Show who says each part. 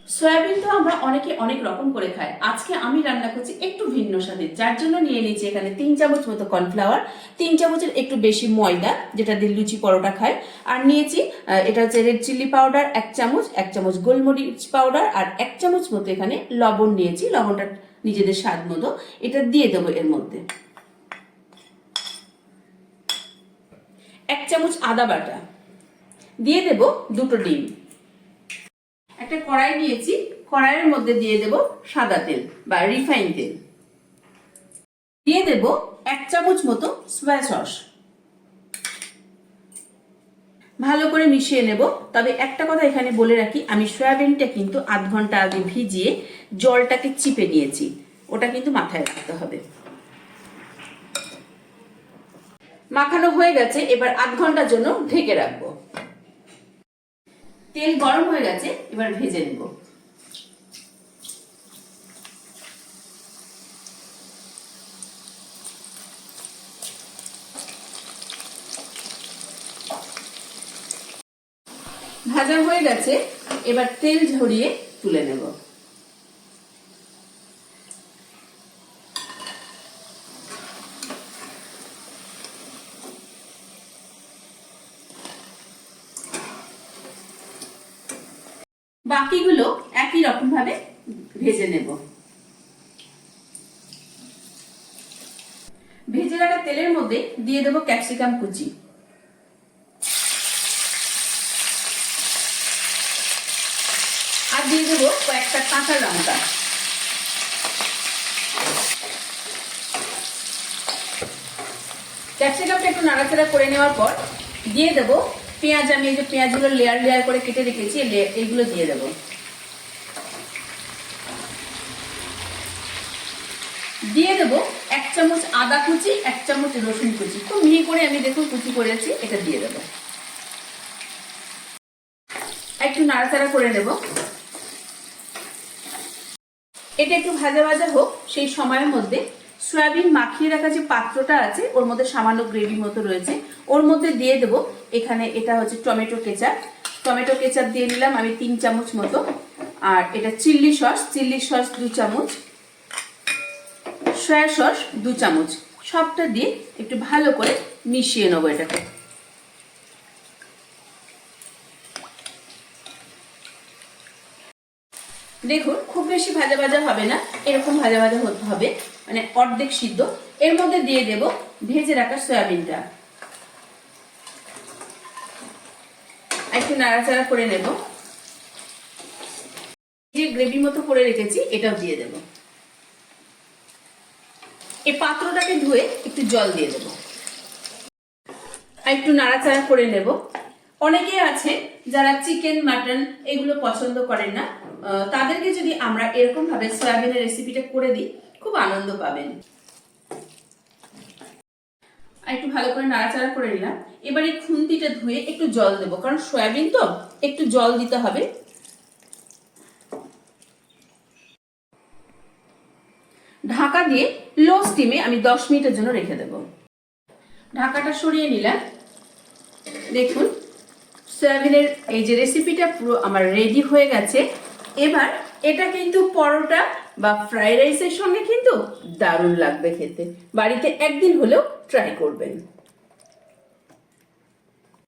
Speaker 1: Soybean তো আমরা অনেকে অনেক রকম করে খাই। আজকে আমি রান্না করছি একটু ভিন্ন স্বাদে, যার জন্য নিয়ে নিয়েছি এখানে 3 চামচ মতো কর্নফ্লাওয়ার, 3 চামচের একটু বেশি ময়দা যেটা দিয়ে লুচি পরোটা খায়, আর নিয়েছি এটা হচ্ছে রেড চিলি পাউডার 1 চামচ, 1 চামচ গোলমরিচ পাউডার, আর 1 চামচ মতো এখানে লবণ নিয়েছি। লবণটা নিজেদের স্বাদ মতো। এটা দিয়ে দেবো এর মধ্যে। 1 চামচ আদা বাটা দিয়ে দেব, 2টো ডিম। একটা কড়াই নিয়েছি, কড়াইয়ের মধ্যে দিয়ে দেব সাদা তেল বা রিফাইন তেল। দিয়ে দেব 1 চামচ মতো সয়া সস। ভালো করে মিশিয়ে নেব। তবে একটা কথা এখানে বলে রাখি, আমি সয়াবিনটা কিন্তু আধ ঘন্টা আগে ভিজিয়ে জলটাকে চিপে নিয়েছি, ওটা কিন্তু মাথায় রাখতে হবে। মাখানো হয়ে গেছে, এবার আধ ঘন্টার জন্য ঢেকে রাখবো। তেল গরম হয়ে গেছে, এবার ভেজে নেব। ভাজা হয়ে গেছে, এবার তেল ঝরিয়ে তুলে নেব। বাকিগুলো একই রকম ভাবে ভেজে নেব। ভেজে রাখা তেলের মধ্যে দিয়ে দেব ক্যাপসিকাম কুচি, আর দিয়ে দেবো কয়েকটা কাঁচা লঙ্কা। ক্যাপসিকামটা একটু নাড়াচাড়া করে নেওয়ার পর দিয়ে দেবো পেঁয়াজ। আমি এই যে পেঁয়াজগুলো লেয়ার লেয়ার করে কেটে রেখেছি, এইগুলো দিয়ে দেবো। দিয়ে দেবো 1 চামচ আদা কুচি, 1 চামচ রসুন কুচি, খুব মিহি করে আমি দেখুন কুচি করেছি, এটা দিয়ে দেবো। একটু নাড়াচাড়া করে নেব। এটা একটু ভাজা ভাজা হোক, সেই সময়ের মধ্যে সয়াবিন মাখিয়ে রাখা যে পাত্রটা আছে, ওর মধ্যে সামান্য গ্রেভি মতো রয়েছে, ওর মধ্যে দিয়ে দেবো এখানে এটা হচ্ছে টমেটো কেচাপ। টমেটো কেচাপ দিয়ে নিলাম আমি 3 চামচ মতো। আর এটা চিল্লি সস 2 চামচ, সয়া সস 2 চামচ। সবটা দিয়ে একটু ভালো করে মিশিয়ে নেবো এটাকে। দেখুন খুব বেশি ভাজা ভাজা হবে না, এরকম ভাজা ভাজা হতে হবে, মানে অর্ধেক সিদ্ধ। এর মধ্যে দিয়ে দেব ভেজে রাখা সয়াবিনটা, একটু নাড়াচাড়া করে নেব। যে গ্রেভি মতো করে রেখেছি এটাও দিয়ে দেব। এই পাত্রটাকে ধুয়ে একটু জল দিয়ে দেব, আর একটু নাড়াচাড়া করে নেব। অনেকে আছে যারা চিকেন মাটন এগুলো পছন্দ করেন না, তাদেরকে যদি আমরা এরকম ভাবে সয়াবিনের রেসিপিটা করে দিই, খুব আনন্দ পাবেন। আর একটু ভালো করে নাড়াচাড়া করে নিলাম। এবার এই খুন্তিটা ধুয়ে একটু জল দেবো, কারণ সয়াবিন তো একটু জল দিতে হবে। ঢাকা দিয়ে লো স্টিমে আমি 10 মিনিটের জন্য রেখে দেব। ঢাকাটা সরিয়ে নিলাম। দেখুন সয়াবিনের এই যে রেসিপিটা পুরো আমার রেডি হয়ে গেছে। এবার এটা কিন্তু পরোটা বা ফ্রাইড রাইসের সঙ্গে কিন্তু দারুণ লাগবে খেতে। বাড়িতে একদিন হলেও ট্রাই করবেন।